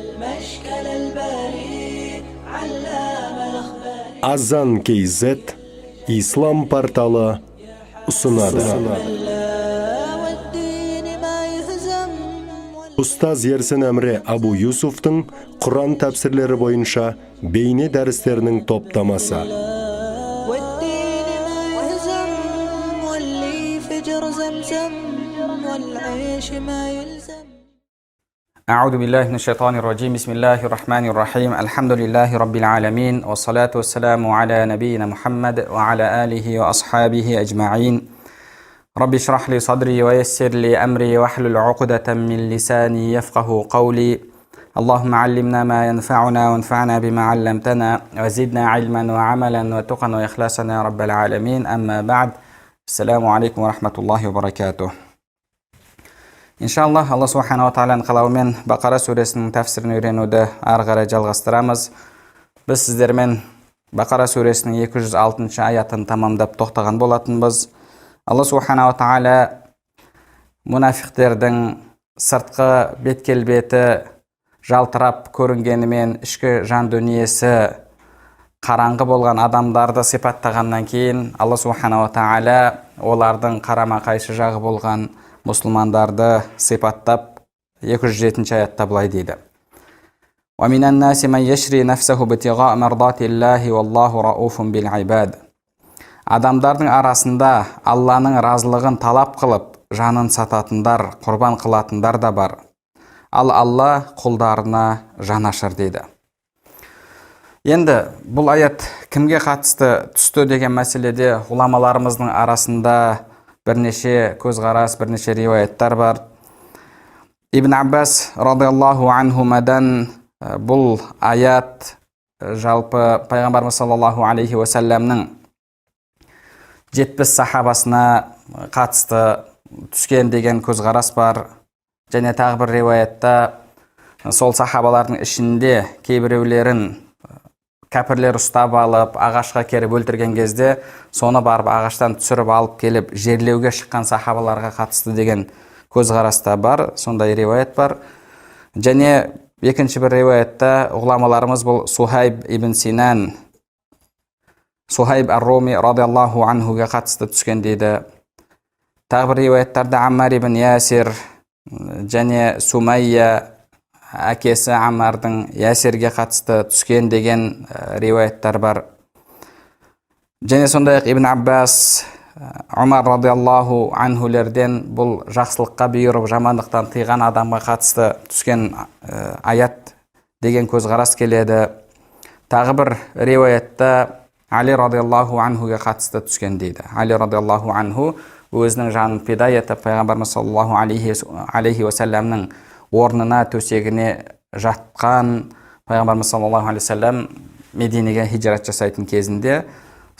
المشكل البريء علام الأخبار. Azan KZ Ислам порталы ұсынады. Ұстаз Ерсін Әмре Абу Юсуфтың Құран тәпсірлері бойынша бейне дәрістерінің топтамасы. أعوذ بالله من الشيطان الرجيم بسم الله الرحمن الرحيم الحمد لله رب العالمين والصلاة والسلام على نبينا محمد وعلى آله وأصحابه أجمعين رب اشرح لي صدري ويسر لي أمري واحلل عقدة من لساني يفقه قولي اللهم علمنا ما ينفعنا وانفعنا بما علمتنا وزدنا علما وعملا وتقا وإخلاصا يا رب العالمين أما بعد السلام عليكم ورحمة الله وبركاته. Иншаллах, Алла Субханала Тағаланың қалауымен Бақара сүресінің тәфсірін үйренуді ары қарай жалғастырамыз. Біз сіздермен Бақара сүресінің 206 аятын тамамдап тоқтаған болатынбыз. Алла Субханала Тағала мұнафиқтердің сыртқы бет-келбеті жалтырап көрінгенімен ішкі жан дүниесі қараңғы болған адамдарды сипаттағаннан кейін Алла Субханала Тағала олардың қарама-қайшы жағы болған мұсылмандарды сипаттап 207 аятта былай дейді. وَمِنَ النَّاسِ مَنْ يَشْرِي نَفْسَهُ ابْتِغَاءَ مَرْضَاتِ اللَّهِ وَاللَّهُ رَءُوفٌ بِالْعِبَادِ. Адамдардың арасында Алланың разылығын талап қылып, жанын сататындар, құрбан қылатындар да бар. Ал Алла құлдарына жанашыр дейді. Енді бұл аят кімге қатысты түсті деген мәселеде ғұламаларымыздың арасында бірнеше көзқарас, бірнеше риуаяттар бар. Ибн Аббас радиаллаху анхумадан бұл аят жалпы пайғамбарымыз саллаллаху алейхи уассаламның 70 сахабасына қатысты түскен деген көзқарас бар. Және тағы бір риуаятта сол сахабалардың ішінде кейбіреулерін кәпірлер ұстап алып, ағашқа керіп өлтірген кезде, соны барып ағаштан түсіріп алып келіп, жерлеуге шыққан сахабаларға қатысты деген көзқараста бар, сондай риуаят бар. Және екінші бір риуаятта ғұламаларымыз бұл Сухайб ибн Синан, Сухайб ар-Руми радиаллаху анхуға қатысты түскен дейді. Тағы бір риуаяттарда Аммар ибн Ясир және Сумайя әкесі Аммардың Ясирге қатысты түскен деген риуаяттар бар. Және сондай-ақ Ибн Аббас, Умар радиаллаху анхулерден бұл жақсылыққа бұйырып, жамандықтан тыйған адамға қатысты түскен аят деген көзқарас келеді. Тағы бір риуаятта Али радиаллаху анхуға қатысты түскен дейді. Али радиаллаху анху өзінің жанын пида етіп, пайғамбарымыз саллаллаху алейхи уассаламның орнына, төсегіне жатқан пайғамбарымыз саллаллаху алейхи уассалам Мединеге хижрат жасайтын кезінде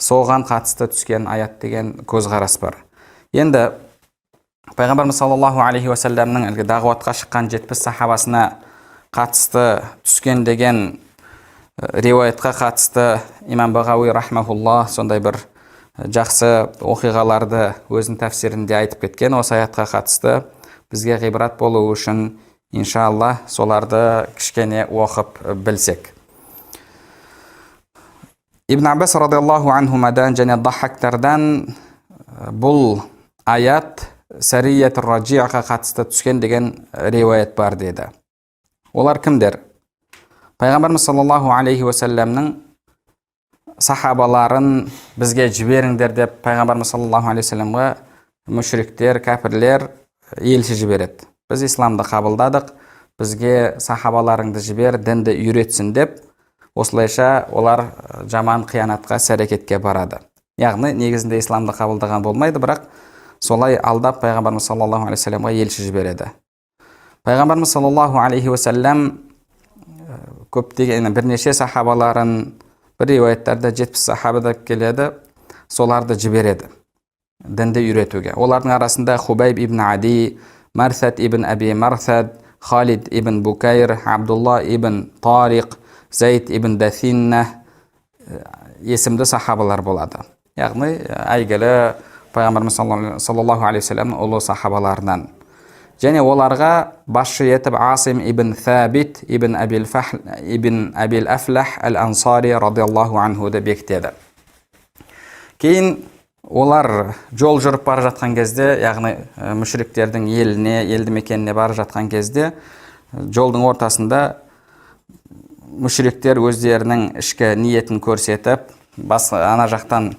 соған қатысты түскен аят деген көзқарас бар. Енді пайғамбарымыз саллаллаху алейхи уассаламның дағуатқа шыққан 70 сахабасына қатысты түскен деген риуаятқа қатысты имам Бағауи рахмахуллах сондай бір жақсы оқиғаларды өзінің тәфсирінде айтып кеткен. Осы аятқа қатысты бізге ғибрат болу үшін иншалла соларды кішкене оқып білсек. Ибн Аббас радиаллаху анхумадан және Даххактардан бұл аят Сарият ар-Раджиъға қатысты түскен деген риуаят бар деді. Олар кімдер? Пайғамбарымыз саллаллаху алейхи уассаламның сахабаларын бізге жіберіңдер деп пайғамбарымыз саллаллаху алейхи уассаламға мүшриктер, кәпірлер елші жібереді. Біз исламды қабылдадық, бізге сахабаларыңды жібер, дінді үйретсін деп, осылайша олар жаман қиянатқа, іс-әрекетке барады. Яғни негізінде исламды қабылдаған болмайды, бірақ солай алдап пайғамбарымыз саллаллаху алейхи уассаламға елші жібереді. Пайғамбарымыз саллаллаху алейхи уассалам көптеген бірнеше сахабаларын, бір риуаяттарда 70 сахаба деп келеді, соларды жібереді дінді үйретуге. Олардың арасында Хубайб ибн Ади, Марсад ибн Аби Марсад, Халид ибн Букайр, Абдулла ибн Тариқ, Зайд ибн Дасинна есімді сахабалар болады. Яғни әйгілі пайғамбарымыз саллаллаху алейхи уассалам ұлы сахабаларынан. және оларға басшы етіп Асим ибн Thабит ибн Абил Афлах әл-Ансари радиаллаху анхуды бекітеді. Кейін олар жол жүріп бара жатқан кезде, яғни мүшриктердің еліне, елді мекеніне бара жатқан кезде, жолдың ортасында мүшриктер өздерінің ішкі ниетін көрсетіп, ана жақтан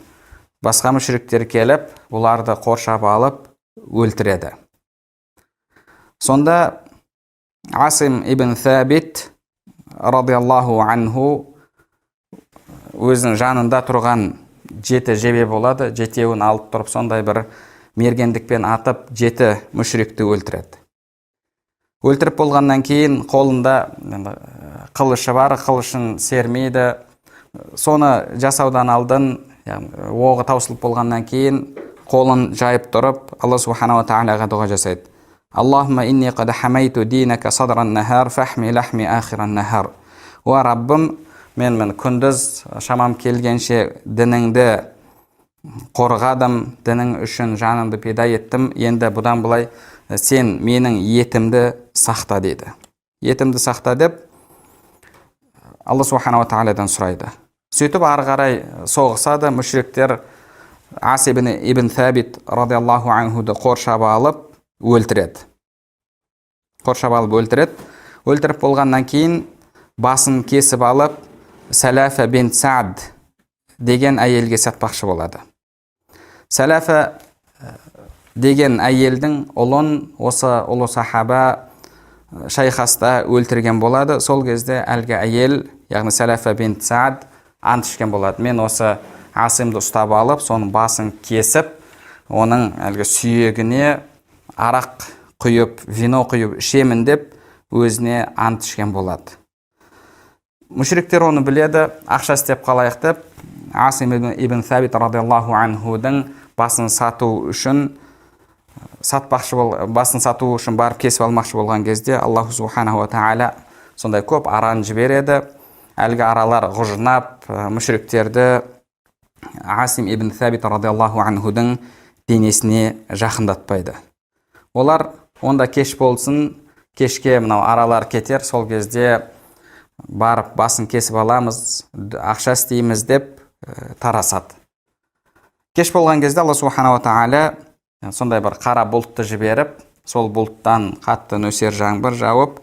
басқа мүшриктер келіп, оларды қоршап алып өлтіреді. Сонда Асим ибн Thабит радиаллаху анху өзінің жанында тұрған 7 жебе болады, 7-еуін алып тұрып, сондай бір мергендікпен атып 7 мүшрикті өлтіреді. Өлтіріп болғаннан кейін қолында қылышы бар, қылышын сермейді. Соны жасаудан алдын, оғы таусылып болғаннан кейін қолын жайып тұрып, Алла субханала тағалаға дұға жасайды. Аллахумма инни қад хамайту динaka садран нахар фахми лахми ахиран нахар. О Раббым, мен күндіз шамам келгенше дініңді қорғадым, дінің үшін жанымды пида еттім, енді бұдан былай сен менің етімді сақта дейді. Етімді сақта деп Алла субханала тағаладан сұрайды. Сөйтіп ары қарай соғысады, мүшриктер Асим ибн Thабит радиаллаху анхуды қоршап алып өлтіреді. Өлтіріп болғаннан кейін басын кесіп алып Салафа бин Саад деген әйелге сатпақшы болады. Салафа деген әйелдің ұлын осы ұлы сахаба шайқаста өлтірген болады. Сол кезде әлгі әйел, яғни Салафа бин Саад ант ішкен болады. Мен осы Асимді ұстап алып, соның басын кесіп, оның әлгі сүйегіне арақ құйып, вино құйып ішемін деп өзіне ант ішкен болады. Мүшриктер оны біледі, ақша істеп қалайық деп, Асим ибн Thабит радиаллаху анхудың басын сату үшін барып кесіп алмақшы болған кезде Аллаху субханаху ва тағала сондай көп араны жібереді. Әлгі аралар ғұжынап, мүшриктерді Асим ибн Thабит радиаллаху анхудың денесіне жақындатпайды. Олар онда кеш болсын, кешке мынау аралар кетер, сол кезде барып басын кесіп аламыз, ақша істейміз деп тарасады. Кеш болған кезде Алла субханаху ва тағала сондай бір қара бұлтты жіберіп, сол бұлттан қатты нөсер жаңбыр жауып,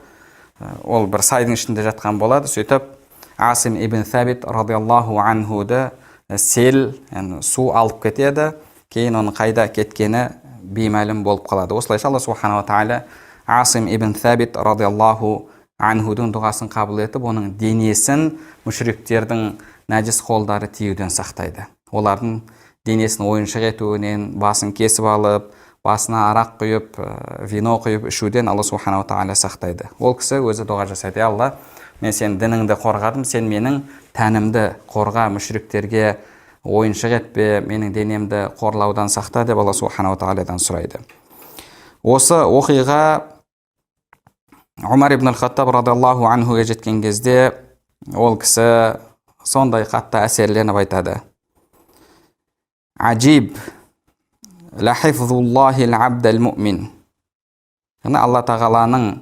ол бір сайдың ішінде жатқан болады. Сөйтіп Асим ибн Thабит радиаллаху анхуды сел, су алып кетеді. Кейін оның қайда кеткені беймәлім болып қалады. Осылайша Алла субханаху ва тағала Асим ибн Thабит радиаллаху анхудың дұғасын қабыл етіп, оның денесін мүшриктердің нәжіс қолдары тиюден сақтайды. Олардың денесін ойыншық етуінен, басын кесіп алып, басына арақ құйып, вино құйып ішуден Алла субханаху тағала сақтайды. Ол кісі өзі дұға жасайды: Алла, мен сен дініңді қорғадым, сен менің тәнімді қорға, мүшриктерге ойыншық етпе, менің денемді қорлаудан сақта деп Алла субханаху тағаладан сұрайды. Осы оқиға Умар ибн ал-Хаттаб радиаллаху анхуға жеткен кезде ол кісі сондай қатты әсерленіп айтады: Ажиб ла хифзуллахи ал-абдал муъмин. Алла тағаланың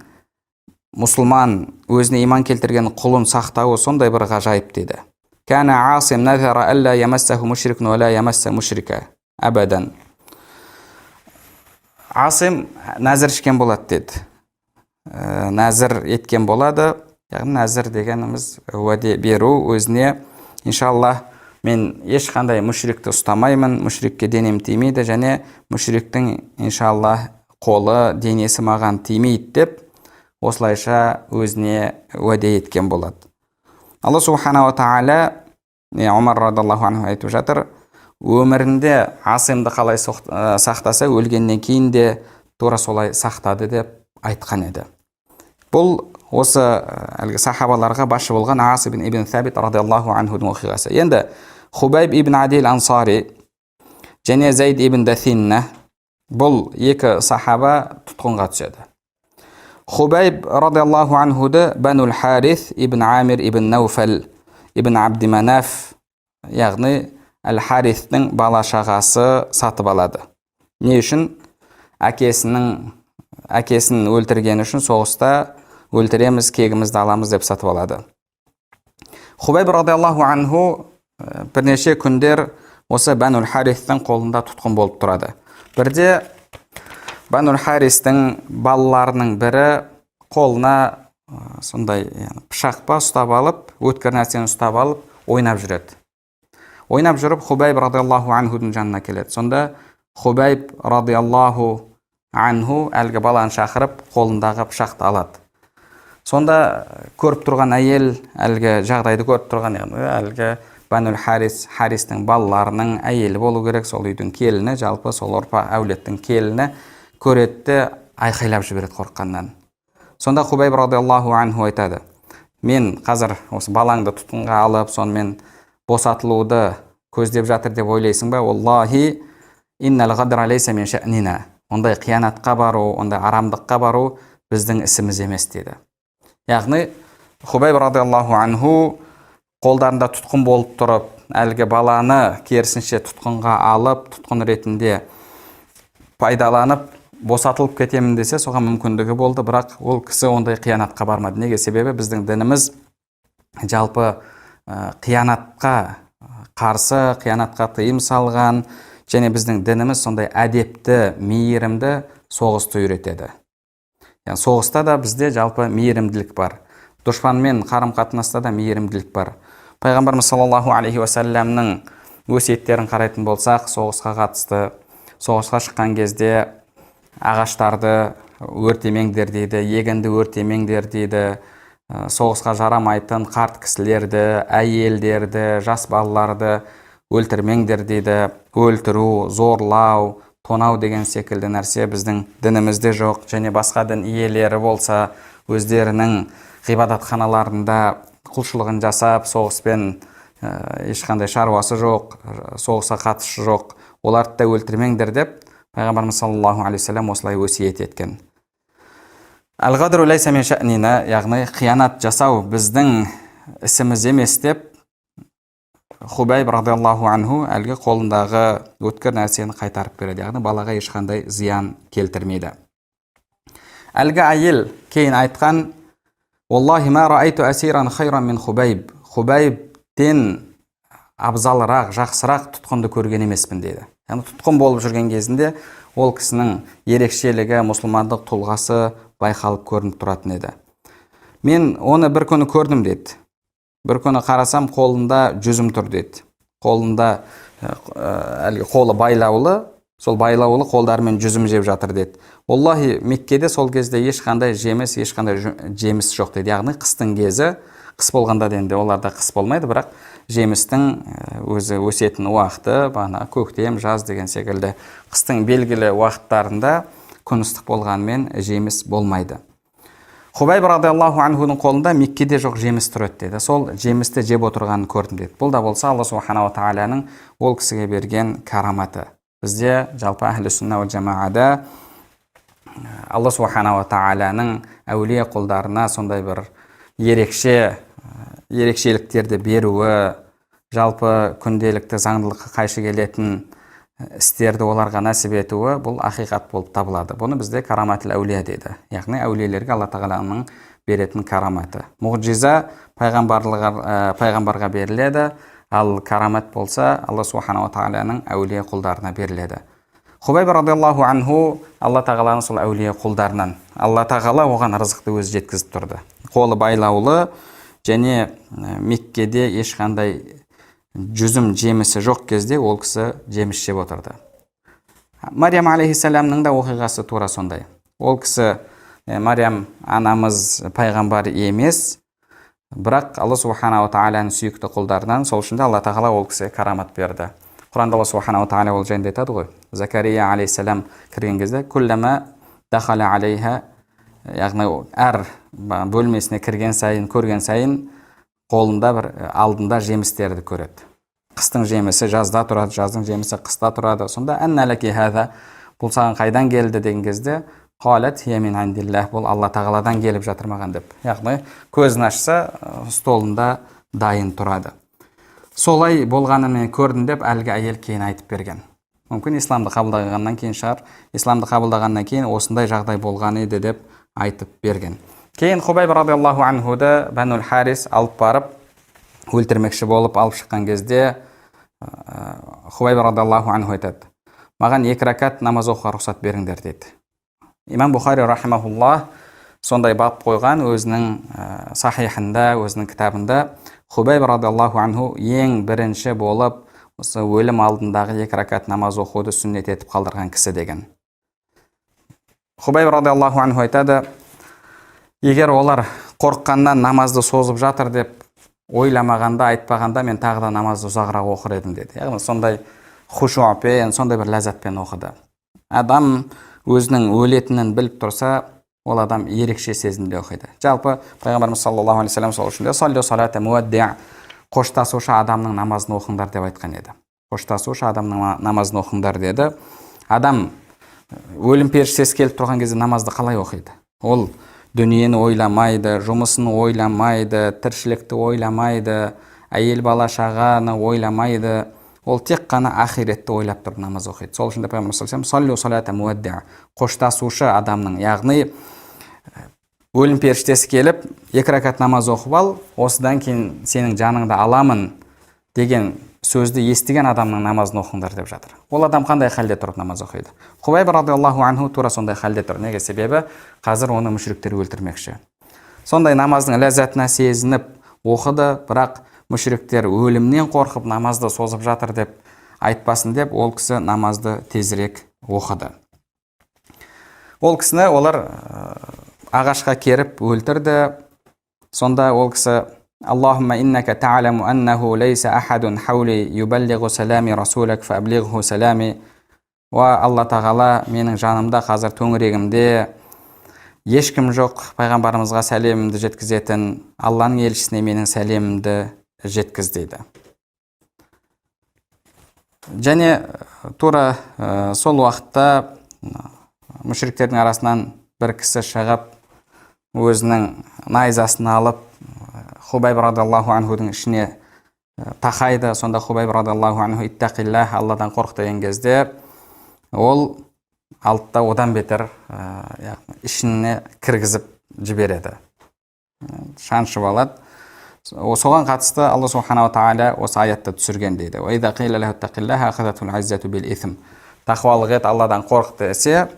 мұсылман өзіне иман келтірген құлын сақтауы сондай бір ғажайып дейді. Кана Асим назара алла ямассаху мушрикун ва ла ямасса мушрика абадан. Асим нәзір ішкен болады деді. Нәзір еткен болады. Яғни нәзір дегеніміз уәде беру өзіне: иншаллах, мен ешқандай мүшрикті ұстамаймын, мүшрикке денем тимейді, және мүшриктің иншаллах қолы, денесі маған тимейді деп, осылайша өзіне уәде еткен болады. Алла субханаху тағала Умар радиаллаху анху айтып жатыр: өмірінде Асимді қалай сақтаса, өлгеннен кейін де тура солай сақтады деп айтқан еді. Бұл осы әлгі сахабаларға басшы болған Асим ибн Thабит радиаллаху анхудың оқиғасы. Енді Хубайб ибн Ади ансари және Зайд ибн Дасинна, бұл екі сахаба тұтқынға түседі. Хубайб радиаллаху анхуды Банул Харис ибн Амир ибн Науфал ибн Абди Манаф, яғни Әл-Харистің бала шағасы сатып алады. Не үшін? Әкесінің әкесін өлтіргені үшін соғыста өлтіреміз, кегімізді аламыз деп сатып алады. Хубайб радиаллаху анху бірнеше күндер осы Банул Харистің қолында тұтқын болып тұрады. Бірде Банул Харистің балаларының бірі қолына сондай пышақ па ұстап алып, өткір нәрсені ұстап алып, ойнап жүреді. Ойнап жүріп, Хубайб радиаллаху анхудың жанына келеді. Сонда Хубайб радиаллаху анху әлгі баланы шақырып, қолындағы пышақты алады. Сонда көріп тұрған әйел, әлгі жағдайды көріп тұрған, әлгі Банул Харистің балаларының әйелі болу керек, сол үйдің келіні, жалпы сол ұрпақ әулеттің келіні көретті, айқайлап жібереді қорыққаннан. Сонда Хубайб радиаллаху анху айтады: мен қазір осы балаңды тұтқынға алып, сонымен босатылуды көздеп жатыр деп ойлайсың ба? Аллахи иннал ғадра лейса мин шә'нина. Ондай қиянатқа бару, ондай арамдыққа бару біздің ісіміз емес деді. Яғни Хубайб радиаллаху анху қолдарында тұтқын болып тұрып, әлгі баланы керісінше тұтқынға алып, тұтқын ретінде пайдаланып, босатылып кетемін десе, соған мүмкіндігі болды, бірақ ол кісі ондай қиянатқа бармады. Неге? Себебі біздің дініміз жалпы қиянатқа қарсы, қиянатқа тыйым салған, және біздің дініміз сондай әдепті, мейірімді соғысты үйретеді. Яғни соғыста да бізде жалпы мейірімділік бар. Дұшпанмен қарым-қатынаста да мейірімділік бар. Пайғамбарымыз саллаллаху алейхи уассаламның өсиеттерін қарайтын болсақ, соғысқа қатысты, соғысқа шыққан кезде ағаштарды өртемеңдер дейді, егінді өртемеңдер дейді, соғысқа жарамайтын қарт кісілерді, әйелдерді, жас балаларды өлтірмеңдер дейді. Өлтіру, зорлау, тонау деген секілді нәрсе біздің дінімізде жоқ. Және басқа дін иелері болса, өздерінің ғибадатханаларында құлшылығын жасап, соғыспен ешқандай шаруасы жоқ, соғысқа қатысы жоқ, оларды да өлтірмеңдер деп Пайғамбарымыз саллаллаху алейхи вассалам осылай өсиет еткен. Әл-ғадру лайса мин шә'нина, яғни қиянат жасау біздің ісіміз емес деп Хубайб радиаллаху анху әлгі қолындағы өткір нәрсені қайтарып береді. Яғни балаға ешқандай зиян келтірмейді. Әлгі әйел кейін айтқан: "Валлахи ма раайту асиран хайран мин Хубайб." Хубайбтен абзалырақ, жақсырақ тұтқынды көрген емеспін дейді. Яғни тұтқын болып жүрген кезінде ол кісінің ерекшелігі, мұсылмандық тұлғасы байқалып көрініп тұратын еді. Мен оны бір күні көрдім дейді. Бір күні қарасам, қолында жүзім тұр дейді. Қолында әлгі қолы байлаулы, сол байлаулы қолдарымен жүзім жеп жатыр дейді. Аллахи, Меккеде сол кезде ешқандай жеміс жоқ дейді. Яғни қыстың кезі, қыс болғанда енді оларда қыс болмайды, бірақ жемістің өзі өсетін уақыты, бағана көктем, жаз деген секілді қыстың белгілі уақыттарында күн ыстық болғанымен жеміс болмайды. Хубайб радиаллаху анхудың қолында Меккеде жоқ жеміс тұр еді. Сол жемісті жеп отырғанын көрдім дейді. Бұл да болса Алла субхана ва тағаланың ол кісіге берген караматы. Бізде жалпы әхлі сүнна уал жамаада Алла субхана ва тағаланың әулие құлдарына сондай бір ерекшеліктерді беруі, жалпы күнделікті заңдылыққа қайшы келетін істерді оларға нәсіп етуі, бұл ақиқат болып табылады. Бұны бізде караматыл әулия дейді. Яғни әулиелерге Алла тағаланың беретін караматы. Мұғжиза пайғамбарға беріледі, ал карамат болса Алла субхана ва тағаланың әулие құлдарына беріледі. Хубайб радиаллаху анху Алла тағаланың сол әулие құлдарынан. Алла тағала оған рызықты өзі жеткізіп тұрды. Қолы байлаулы және Меккеде ешқандай жүзім жемісі жоқ кезде ол кісі жеміс жеп отырды. Мариям алейхиссаламның да оқиғасы тура сондай. Ол кісі, Мариям анамыз пайғамбар емес, бірақ Алла субхана ва тағаланың сүйікті құлдарынан, сол үшін Алла тағала ол кісіге карамат берді. Құранда Алла субхана ва тағала ол жайында айтады ғой. Закария алейхиссалам кірген кезде күллама дахала алейха, яғни әр бөлмесіне кірген сайын, көрген сайын қолында бір алдында жемістерді көреді. Қыстың жемісі жазда тұрады, жаздың жемісі қыста тұрады. Сонда әннәләки хәза, бұл саған қайдан келді деген кезде, қалат хия мин индиллах, бұл Алла тағаладан келіп жатыр маған деп. Яғни көзін ашса столында дайын тұрады. Солай болғанын мен көрдім деп әлгі әйел кейін айтып берген. мүмкін исламды қабылдағаннан кейін шығар. Исламды қабылдағаннан кейін осындай жағдай болған еді деп айтып берген. Кейін Хубайб радиаллаху анхуды Банул Харис алып барып өлтірмекші болып алып шыққан кезде Хубайб радиаллаху анху айтады: маған 2 ракат намаз оқуға рұқсат беріңдер дейді. Имам Бухари рахимахуллах сондай бап қойған өзінің сахихында, өзінің кітабында. Хубайб радиаллаху анху ең бірінші болып осы өлім алдындағы 2 ракат намаз оқуды сүннет етіп қалдырған кісі деген. Хубайб радиаллаху анху айтады: егер олар қорыққаннан намазды созып жатыр деп ойламағанда, айтпағанда, мен тағы да намазды ұзағырақ оқыр едім деді. Яғни сондай хушуапен, сондай бір ләззатпен оқыды. Адам өзінің өлетінін біліп тұрса, ол адам ерекше сезімде оқиды. Жалпы пайғамбарымыз саллаллаху алейхи вассалам сол үшін де саллу салата муадди, қоштасушы адамның намазын оқыңдар деп айтқан еді. Қоштасушы адамның намазын оқыңдар деді. Адам өлім періштесі келіп тұрған кезде намазды қалай оқиды? Ол дүниені ойламайды, жұмысын ойламайды, тіршілікті ойламайды, әйел бала шағаны ойламайды. Ол тек қана ақиретті ойлап тұрып намаз оқиды. Сол үшін де пайғамбар саллаллаху алейхи вассалам саллу салата муадди, қоштасушы адамның, яғни өлім періштесі келіп 2 ракат намаз оқып ал, осыдан кейін сенің жаныңды аламын деген сөзді естіген адамның намазын оқыңдар деп жатыр. Ол адам қандай халде тұрып намаз оқиды? Хубайб радиаллаху анху тура сондай халде тұр. Неге? Себебі қазір оны мүшриктер өлтірмекші. Сондай намаздың ләззатына сезініп оқыды, бірақ мүшриктер өлімнен қорқып намазды созып жатыр деп айтпасын деп, ол кісі намазды тезірек оқыды. Ол кісіні олар ағашқа керіп өлтірді. Сонда ол кісі: Аллахумма иннака та'ламу аннаху лейса ахадун хаули юбаллигу салами расулак фаблигху салами. Ва Алла тағала, менің жанымда қазір төңірегімде ешкім жоқ, пайғамбарымызға сәлемімді жеткізетін, Алланың елшісіне менің сәлемімді жеткіз дейді. Және тура сол уақытта мүшриктердің арасынан бір кісі шығып, өзінің найзасын алып Хубайб радиаллаху анхудың ішіне тақайды. Сонда Хубайб радиаллаху анху иттақиллах, Алладан қорқ деген кезде ол алтта одан бетер ішіне кіргізіп жібереді, шаншып алады. Соған қатысты Алла субханала тағала осы аятты түсірген дейді. Ва иза қила лаху иттақиллах ахазатхул иззату бил исм. Тақуалық ет, Алладан қорқ десе,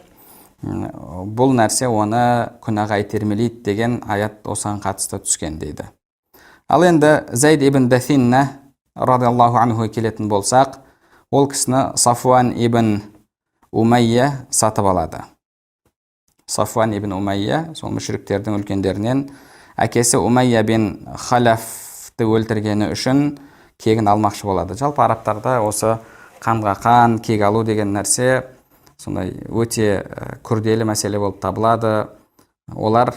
бұл нәрсе оны күнәға итермелейді деген аят осыған қатысты түскен дейді. Ал енді Зайд ибн Дасинна радиаллаху анху келетін болсақ, ол кісіні Сафуан ибн Умайя сатып алады. Сафуан ибн Умайя, сол мүшриктердің үлкендерінен, әкесі Умайя бин Халафты өлтіргені үшін кегін алмақшы болады. Жалпы арабтарда осы қанға қан, кек алу деген нәрсе сондай өте күрделі мәселе болып табылады. Олар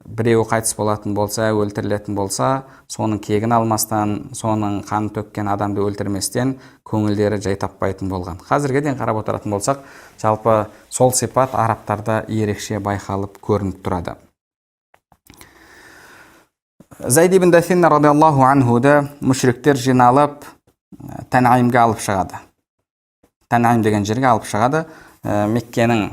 біреуі қайтыс болатын болса, өлтірілетін болса, соның кегін алмастан, соның қан төккен адамды өлтірместен көңілдері жай таппайтын болған. Қазірге дейін қарап отыратын болсақ, жалпы сол сипат арабтарда ерекше байқалып көрініп тұрады. Зайд ибн Дасинна радиаллаху анхуды мүшриктер жиналып Танаимге алып шығады. Танаим деген жерге алып шығады. Меккенің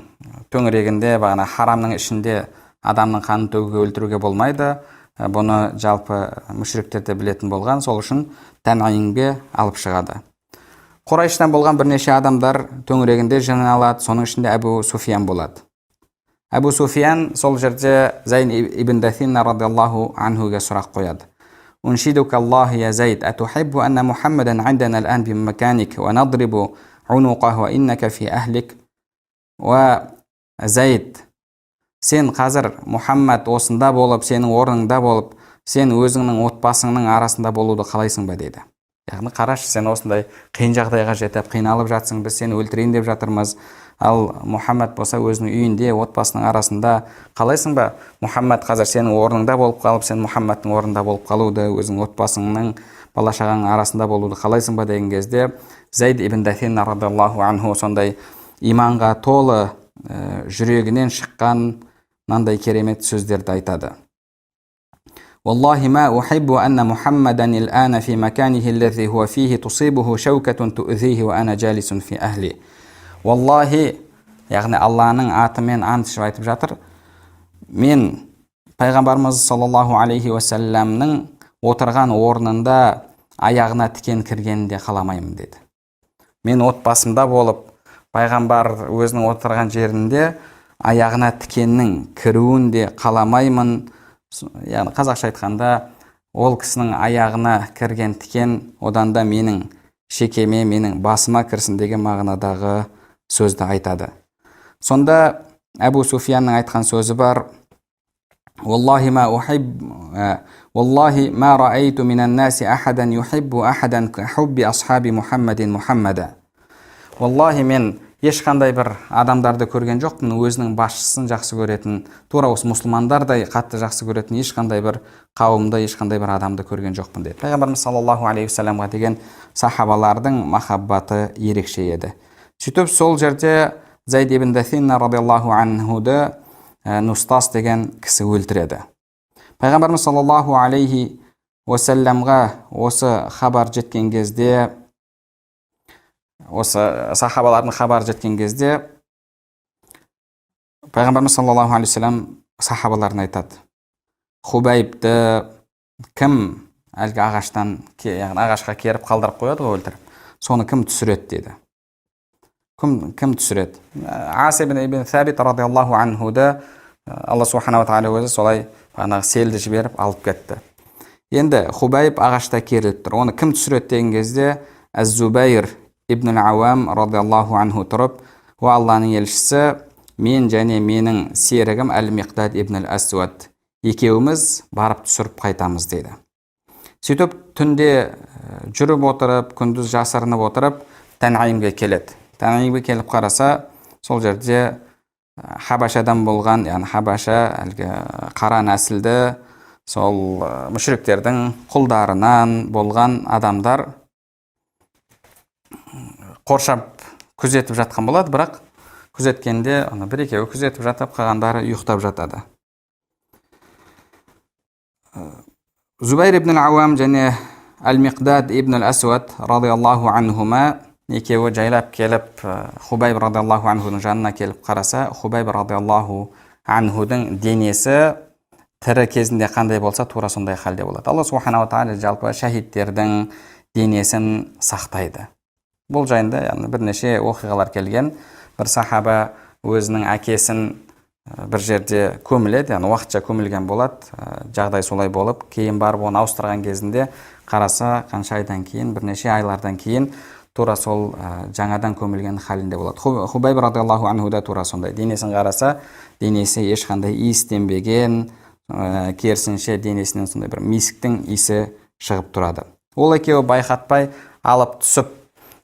төңірегінде, бағана харамның ішінде адамның қанын төгуге, өлтіруге болмайды. Бұны жалпы мүшриктерде білетін болған, сол үшін Танаимге алып шығады. Құрайштан болған бірнеше адамдар төңірегінде жиналады, соның ішінде Абу Суфиян болады. Абу Суфиян сол жерде Зайд ибн Дасинна радиаллаху анхуға сұрақ қояды. Уншидука Аллахи я Зайд, атухиббу анна Мухаммадан андана ал'ан би маканик ва надрибу унуқаху ва иннака фи ахлик. Ва Зайд, сен қазір Мұхаммад осында болып, сенің орныңда болып, сен өзіңнің отбасыңның арасында болуды қалайсың ба дейді. Яғни қарашы, сен осындай қиын жағдайға жетіп, қиналып жатсың, біз сені өлтірейін деп жатырмыз. Ал Мұхаммад болса өзінің үйінде, отбасының арасында қалайсың ба? Мұхаммад қазір сенің орныңда болып қалып, сен Мұхаммадтың орнында болып қалуды, өзің отбасыңның, бала шағаның арасында болуды қалайсың ба деген кезде Зайд ибн Дасинна радиаллаху анху сондай иманға толы жүрегінен шыққан мынандай керемет сөздерді айтады. والله ما أحب أن محمدا الآن في مكانه الذي هو فيه تصيبه شوكة تؤذيه وأنا جالس في أهلي. والله, яғни Алланың атымен ант ішіп айтып жатыр, мен пайғамбарымыз саллаллаху алейхи уассаламның отырған орнында аяғына тікен кіргенін де қаламаймын деді. Мен отбасымда болып, пайғамбар өзінің отырған жерінде аяғына тікеннің кіруін де қаламаймын. Яғни қазақша айтқанда, ол кісінің аяғына кірген тікен одан да менің шекеме, менің басыма кірсін деген мағынадағы сөзді айтады. Сонда Әбу Суфиянның айтқан сөзі бар: والله ما رأيت من الناس أحدا يحب أحدا كحب أصحاب محمد محمدا. Wallahi, мен ешқандай бір адамдарды көрген жоқпын, өзінің басшысын жақсы көретін, тура осы мұсылмандардай қатты жақсы көретін ешқандай бір қауымды, ешқандай бір адамды көрген жоқпын деді. Пайғамбарымыз саллаллаху алейхи вассаламға деген сахабалардың махаббаты ерекше еді. Сөйтіп сол жерде Зайд ибн Дасина радиаллаху анхуды Нустас деген кісі өлтіреді. Пайғамбарымыз саллаллаху алейхи уассаламға осы хабар жеткен кезде, осы сахабалардың хабар жеткен кезде, Пайғамбарымыз саллаллаху алейхи вассалам сахабаларына айтады: Хубайбты кім әлгі ағаштан, яғни ағашқа керіп қалдырып қояды ғой, өлтіріп, соны кім түсіреді деді. Кім түсіреді? Ас ибн Сабит радиаллаху анхуды Алла субханала тағала өзі солай селді жіберіп алып кетті. Енді Хубайб ағашта керіліп тұр. Оны кім түсіреді деген кезде Аз-Зубайр ибн Ауам радиаллаху анху тұрып: "О Алланың елшісі, мен және менің серігім Әл-Миқдад ибн Әл-Асуад екеуміз барып түсіріп қайтамыз" дейді. Сөйтіп түнде жүріп отырып, күндіз жасырынып отырып, Танайимге келеді. Танайимге келіп қараса, сол жерде Хабашадан болған, яғни Хабаша әлгі қара нәсілді, сол мүшриктердің құлдарынан болған адамдар қоршап күзетіп жатқан болады, бірақ күзеткенде бір-екеуі күзетіп жатып, қалғандары ұйықтап жатады. Зубайр ибн Ауам және Әл-Миқдад ибн Әл-Асуад радиаллаху анхума екеуі жайлап келіп, Хубайб радиаллаху анхудың жанына келіп қараса, Хубайб радиаллаху анхудың денесі тірі кезінде қандай болса, тура сондай халде болады. Алла субханала тағала жалпы шахидтердің денесін сақтайды. Бұл жайында бірнеше оқиғалар келген. Бір сахаба өзінің әкесін бір жерде көміледі, уақытша көмілген болады. Жағдай солай болып, кейін барып оны ауыстырған кезінде қараса, қанша айдан кейін, бірнеше айлардан кейін тура сол жаңадан көмілген халінде болады. Хубайб радиаллаху анхуда тура сондай. Денесін қараса, денесі ешқандай иістенбеген, керісінше денесінен сондай бір мисіктің иісі шығып тұрады. Ол екеуі байқатпай алып түсіп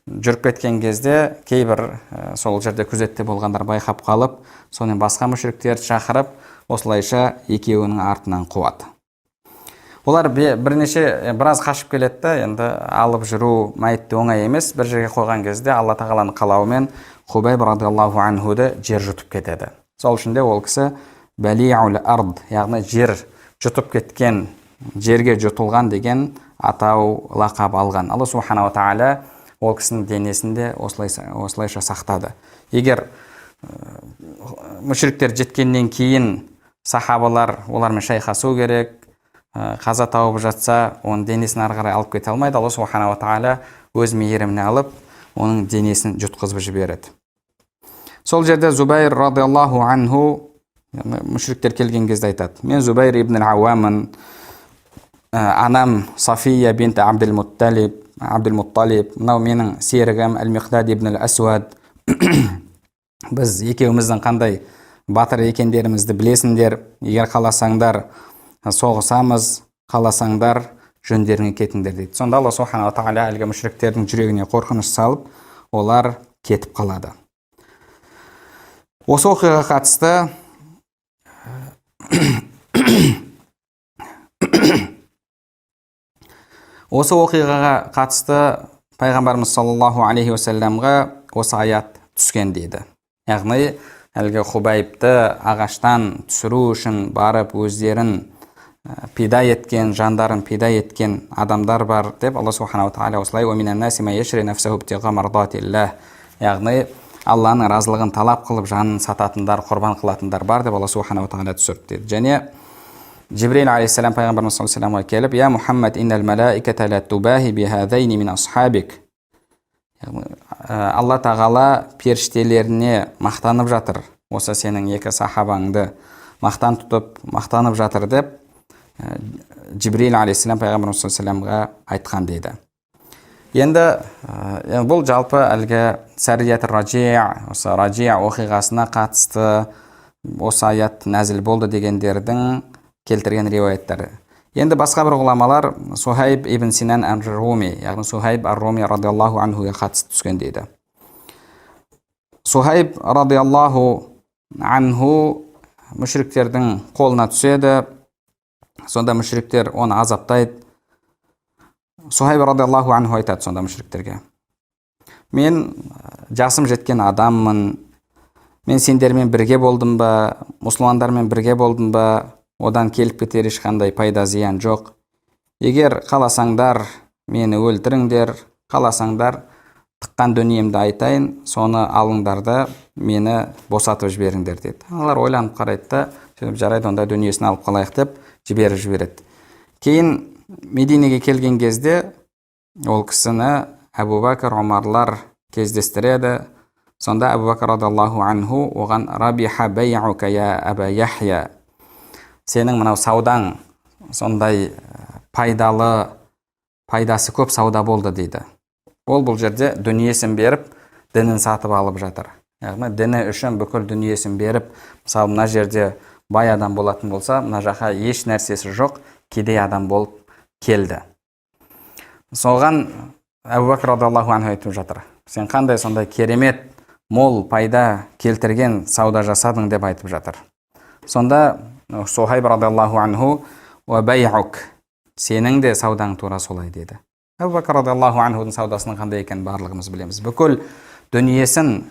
жүріп кеткен кезде, кейбір сол жерде күзетте болғандар байқап қалып, сонымен басқа мүшриктерді шақырып, осылайша екеуінің артынан қуады. Олар біраз қашып келеді, енді алып жүру мәйітті оңай емес. Бір жерге қойған кезде Алла тағаланың қалауымен Хубайб радиаллаху анхуды жер жұтып кетеді. Сол үшін де ол кісі Балиул ард, яғни жер жұтып кеткен, жерге жұтылған деген атау лақап алған. Алла субханала тағала ол кісінің денесінде осылайша сақтады. Егер мүшриктер жеткеннен кейін сахабалар олармен шайқасу керек, қаза тауып жатса, оның денесін ары қарай алып кете алмайды. Алла субханала тағала өз мейіріміне алып, оның денесін жұтқызып жібереді. Сол жерде Зубайр радиаллаху анху, мүшриктер келген кезде айтады: "Мен Зубайр ибн Ауамын, анам Сафия бинт Абдул-Мутталиб, мынау менің серігім Әл-Миқдад ибн Әл-Асуад. Біз екеуміздің қандай батыр екендерімізді білесіңдер. Егер қаласаңдар соғысамыз, қаласаңдар жөндеріңе кетіңдер" дейді. Сонда Алла субханала тағала әлгі мүшриктердің жүрегіне қорқыныш салып, олар кетіп қалады. Осы оқиғаға қатысты Осы оқиғаға қатысты пайғамбарымыз саллаллаху алейхи уассаламға осы аят түскен дейді. Яғни әлгі Хубайбты ағаштан түсіру үшін барып өздерін пида еткен, жандарын пида еткен адамдар бар деп Алла субханала тағала осылай: «Ва минан наси ма яшри нафсаху ibtigha мардатиллах», яғни Алланың разылығын талап қылып жанын сататындар, құрбан қылатындар бар деп Алла субханала тағала түсірді дейді. Және Жибрил алейхиссалам пайғамбарымыз саллаллаху алейхи вассаламға келіп: «Я Мухаммад, иннал малаиката ла тубахи бихадайни мин асхабик». Алла тағала періштелеріне мақтанып жатыр, осы сенің екі сахабаңды мақтан тұтып мақтанып жатыр деп Жибрил алейхиссалам пайғамбарымыз саллаллаху алейхи вассаламға айтқан дейді. Енді бұл жалпы әлгі сәррият ражия, осы ражия оқиғасына қатысты осы аят нәзіл болды дегендердің келтірген риуаяттары. Енді басқа бір ғұламалар Сухайб ибн Синан ар-Руми, яғни Сухайб ар-Руми радиаллаху анхуға қатысты түскен дейді. Сухайб радиаллаху анху мүшриктердің қолына түседі. Сонда мүшриктер оны азаптайды. Сухайб радиаллаху анху айтады сонда мүшриктерге: «Мен жасым жеткен адаммын. Мен сендермен бірге болдым ба, мұсылмандармен бірге болдым ба, одан келіп кетер ешқандай пайда зиян жоқ. Егер қаласаңдар мені өлтіріңдер, қаласаңдар тыққан дүниемді айтайын, соны алыңдар да мені босатып жіберіңдер» деді. Олар ойланып қарайды да, жарайды, онда дүниесін алып қалайық деп жіберіп жібереді. Кейін Мединеге келген кезде ол кісіні Әбу Бәкір, Омарлар кездестіреді. Сонда Әбу Бәкір радиаллаху анху оған: «Рабиха бай'ука я Аба Яхья», сенің мынау саудаң сондай пайдасы көп сауда болды дейді. Ол бұл жерде дүниесін беріп, дінін сатып алып жатыр. Яғни діні үшін бүкіл дүниесін беріп, мысалы мына жерде бай адам болатын болса, мына жаққа еш нәрсесі жоқ, кедей адам болып келді. Соған Әбу Бәкір радиаллаху анху айтып жатыр: «Сен қандай сондай керемет, мол пайда келтірген сауда жасадың» деп айтып жатыр. Сонда Сухайб радиаллаху анху: «Ва бай'ук», сенің де саудаң тура солай деді. Әбу Бәкір радиаллаху анхудың саудасының қандай екенін барлығымыз білеміз. Бүкіл дүниесін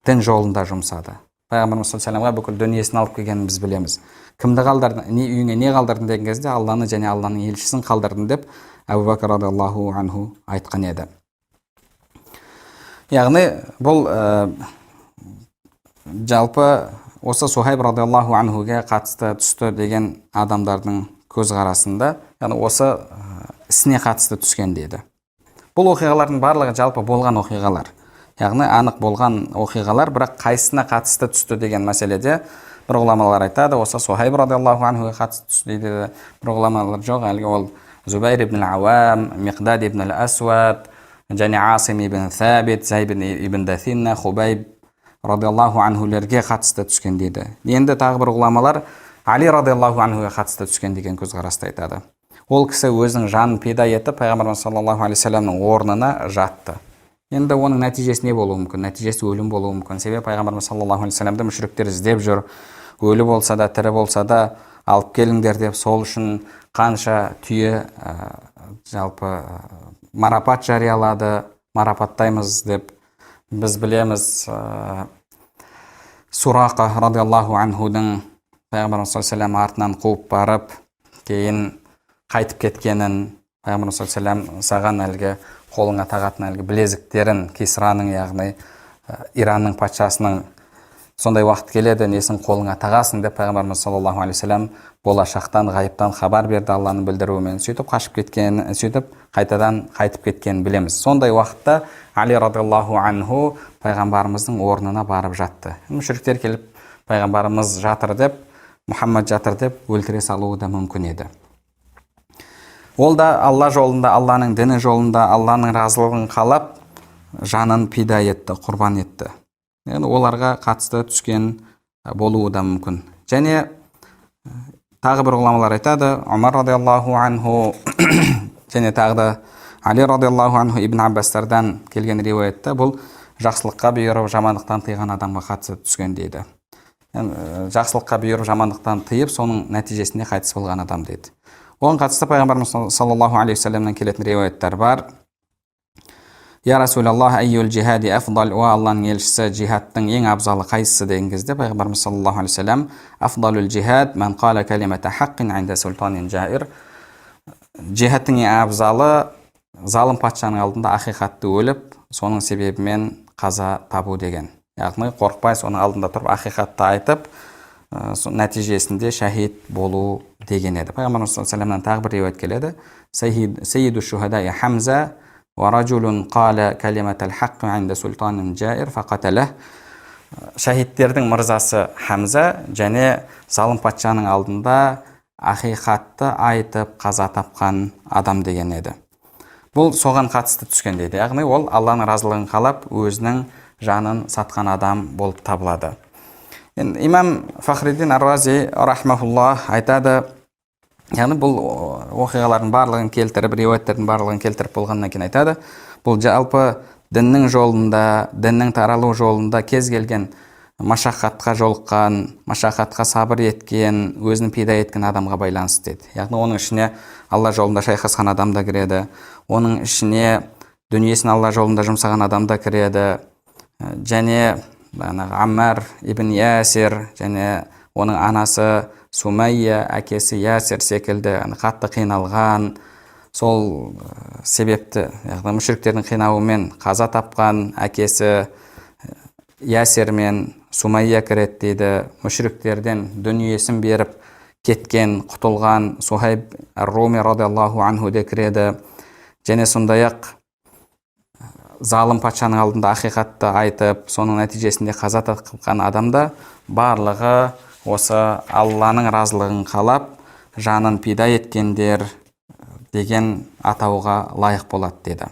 дін жолында жұмсады. Пайғамбарымыз саллаллаху алейхи вассаламға бүкіл дүниесін алып келгенін біз білеміз. Кімді қалдырдың, үйіңе не қалдырдың деген кезде Алланы және Алланың елшісін қалдырдың деп Әбу Бәкір радиаллаху анху айтқан еді. Яғни бұл жалпы осы Сухайб радиаллаху анхуға қатысты түсті деген адамдардың көзқарасында, яғни осы ісіне қатысты түскен дейді. Бұл оқиғалардың барлығы жалпы болған оқиғалар. Яғни анық болған оқиғалар, бірақ қайсысына қатысты түсті деген мәселеде бір ғұламалар айтады, осы Сухайб радиаллаху анхуға қатысты түсті дейді. Бір ғұламалар жоқ, әлгі ол Зубайр ибн ал-Ауам, Миқдад ибн ал-Асвад, және Асим ибн Тhabit, Зайб ибн Дасинна, Хубайб радиаллаху анхулерге қатысты түскен дейді. Енді тағы бір ғұламалар Али радиаллаху анхуға қатысты түскен деген көзқарасты айтады. Ол кісі өзінің жанын пида етіп, пайғамбарымыз саллаллаху алейхи вассаламның орнына жатты. Енді оның нәтижесі не болуы мүмкін? Нәтижесі өлім болуы мүмкін. Себебі пайғамбарымыз саллаллаху алейхи вассаламды мүшриктер іздеп жүр. Өлі болса да, тірі болса да алып келіңдер деп, сол үшін қанша түйе жалпы марапат жариялады, марапаттаймыз деп. Біз білеміз Сурақа радиаллаху анхудың пайғамбарымыз саллаллаху алейхи вассалам артынан қуып барып, кейін қайтып кеткенін, пайғамбарымыз саллаллаху алейхи вассалам саған әлгі қолыңа тағатын әлгі білезіктерін, Кисраның, яғни Иранның патшасының сондай уақыт келеді, несін қолыңа тағасың деп пайғамбарымыз саллаллаху алейхи вассалам болашақтан, ғайыптан хабар берді Алланың білдіруімен. Сөйтіп қашып кеткен, сөйтіп қайтадан қайтып кеткенін білеміз. Сондай уақытта Али радиаллаху анху пайғамбарымыздың орнына барып жатты. Мүшриктер келіп пайғамбарымыз жатыр деп, Мұхаммад жатыр деп өлтіре салуы да мүмкін еді. Ол да Алла жолында, Алланың діні жолында, Алланың разылығын қалап, жанын пида етті, құрбан етті. Яғни оларға қатысты түскен болуы да мүмкін. Және тағы бір ғұламалар айтады, Омар радиаллаху анху және тағы да Али радиаллаху анху ибн Аббастардан келген риуаятта бұл жақсылыққа бұйырып, жамандықтан тыйған адамға қатысты түскен дейді. Жақсылыққа бұйырып, жамандықтан тыйып, соның нәтижесінде қайтыс болған адам дейді. Оған қатысты пайғамбарымыз саллаллаху алейхи вассаламнан келетін риуаяттар бар. Я Расулаллах, айюл джихади афдал, о Алланың елшісі, джихадтың ең абзалы қайсысы деген кезде пайғамбарымыз саллаллаху алейхи вассалам, афдалул джихад ман қала калимата хаққин инда султанин жаир, джихадтың ең абзалы залым патшаның алдында ақиқатты өліп, соның себебімен қаза табу деген. Яғни қорықпай соның алдында тұрып ақиқатты айтып, нәтижесінде шахид болу деген еді. Пайғамбарымыз саллаллаху алейхи вассаламнан тағы бір риуаят келеді. Сайиду шухадаи Хамза ва ражулун қала калиматал хаққи инда султанин жаир фақаталах. Шахидтердің мырзасы Хамза және залым патшаның алдында ақиқатты айтып қаза тапқан адам деген еді. Бұл соған қатысты түскен дейді. Яғни ол Алланың разылығын қалап өзінің жанын сатқан адам болып табылады. Имам Фахриддин Ар-Рази рахмахуллах айтады, яғни бұл оқиғалардың барлығын келтіріп, риуаяттердің барлығын келтіріп болғаннан кейін айтады, бұл жалпы діннің жолында, діннің таралу жолында кез келген машақатқа жолыққан, машақатқа сабыр еткен, өзін пида еткен адамға байланысты дейді. Яғни оның ішіне Алла жолында шайқасқан адам да кіреді, оның ішіне дүниесін Алла жолында жұмсаған адам да кіреді, және Аммар ибн Ясир және оның анасы Сумайя, әкесі Ясир секілді қатты қиналған, сол себепті, яғни мүшриктердің қинауымен қаза тапқан әкесі Ясир мен Сумайя кіреді дейді. Мүшриктерден дүниесін беріп кеткен, құтылған Сухайб ар-Руми радиаллаху анху де кіреді. Және сондай-ақ залым патшаның алдында ақиқатты айтып, соның нәтижесінде қаза тапқан адамда барлығы осы Алланың разылығын қалап, жанын пида еткендер деген атауға лайық болады деді.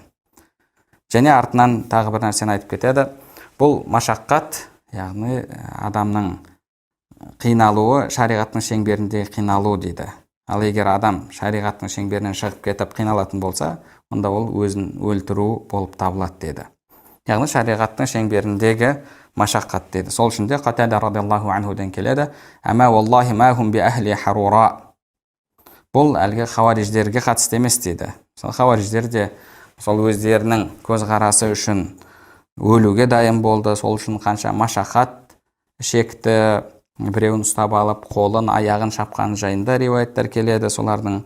Және артынан тағы бір нәрсені айтып кетеді. Бұл машаққат, яғни адамның қиналуы шариғаттың шеңберінде қиналу дейді. Ал егер адам шариғаттың шеңберінен шығып кетіп қиналатын болса, онда ол өзін өлтіру болып табылады деді. Яғни шариғаттың шеңберіндегі машаққат деді. Сол үшін де Қатада радиаллаху анхуден келеді. Ама валлахи ма хум би ахли харура. Бұл әлгі хауариждерге қатысты емес дейді. Сол хауариждер де сол өздерінің көзқарасы үшін өлуге дайын болды. Сол үшін қанша машақат шекті, біреуін ұстап алып, қолын, аяғын шапқан жайында риуаяттар келеді солардың.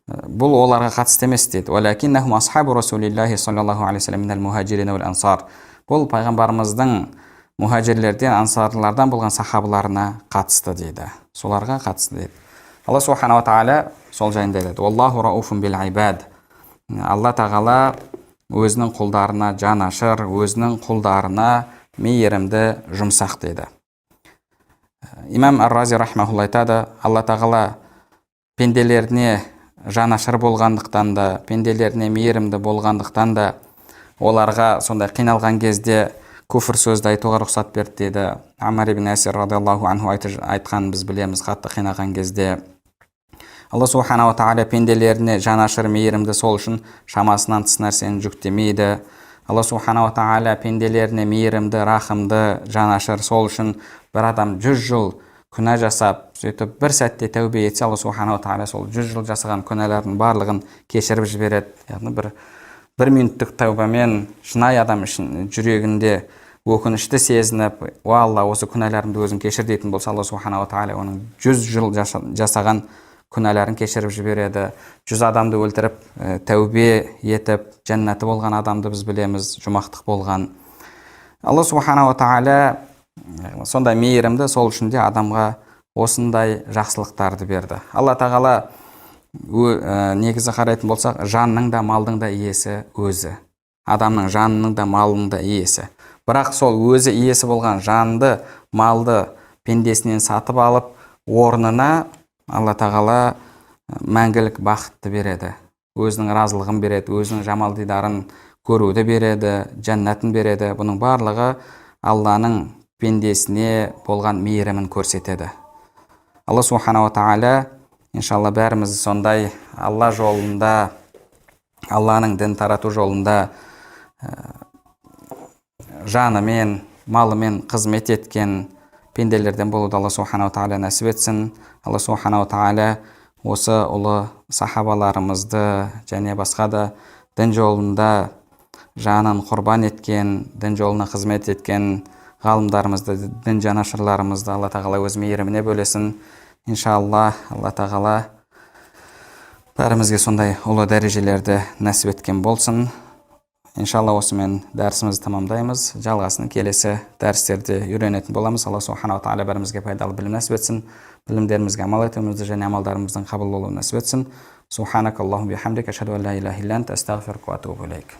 Бұл оларға қатысты емес дейді. Валакиннахум асхабу расулиллахи саллаллаху алейхи вассалам минал мухаджирин вал ансар. Бұл пайғамбарымыздың мухаджирлерден, ансарлардан болған сахабаларына қатысты дейді. Соларға қатысты дейді. Алла субхана ва тағала сол жайында айтады. Аллаху рауфун бил ибад. Алла тағала өзінің құлдарына жанашыр, өзінің құлдарына мейірімді, жұмсақ дейді. Имам Ар-Рази рахмахулла айтады, Алла тағала пенделеріне жанашыр болғандықтан да, пенделеріне мейірімді болғандықтан да, оларға сондай қиналған кезде күфір сөзді айтуға рұқсат берді дейді. Аммар ибн Ясир радиаллаху анху айтқан біз білеміз, қатты қинаған кезде. Алла субхана ва тағала пенделеріне жанашыр, мейірімді, сол үшін шамасынан тыс нәрсені жүктемейді. Алла субхана ва тағала пенделеріне мейірімді, рахымды, жанашыр, сол үшін бір адам 100 жыл күнә жасап, сөйтіп бір сәтте тәубе етсе, Алла субхана ва тағала сол 100 жыл жасаған күнәлардың барлығын кешіріп жібереді. Яғни бір минуттық тәубамен шынайы адам үшін жүрегінде өкінішті сезініп, о Алла, осы күнәларымды өзің кешір дейтін болса, Алла субхана ва тағала оның 100 жыл жасаған күнәларын кешіріп жібереді. 100 адамды өлтіріп, тәубе етіп, жәннаты болған адамды біз білеміз, жұмақтық болған. Алла субхана ва тағала сондай мейірімді, сол үшін де адамға осындай жақсылықтарды берді. Алла тағала негізі қарайтын болсақ, жанның да, малдың да иесі өзі. Адамның жанының да, малының да иесі. Бірақ сол өзі иесі болған жанды, малды пендесінен сатып алып, орнына Алла тағала мәңгілік бақытты береді. Өзінің разылығын береді, өзінің жамал дидарын көруді береді, жәннатын береді. Бұның барлығы Алланың пендесіне болған мейірімін көрсетеді. Алла субхана ва тағала, иншалла бәріміз сондай Алла жолында, Алланың дін тарату жолында жанымен, малымен қызмет еткен пенделерден болуды Алла субхана ва тағала нәсіп етсін. Алла субхана ва тағала осы ұлы сахабаларымызды және басқа да дін жолында жанын құрбан еткен, дін жолына қызмет еткен ғалымдарымызды, дін жанашырларымызды Алла тағала өз мейіріміне бөлесін. Иншалла, Алла тағала бәрімізге сондай ұлы дәрежелерді нәсіп еткен болсын. Иншалла, осымен дәрісімізді тамамдаймыз. Жалғасын келесі дәрістерде үйренетін боламыз. Алла субханала тағала бәрімізге пайдалы білім нәсіп етсін. Білімдерімізге амал етуімізді және амалдарымыздың қабыл болуын нәсіп етсін. Субханакаллахумма бихамдика, ашһаду ан ла илаха илля анта, астағфирука ва атубу илейк.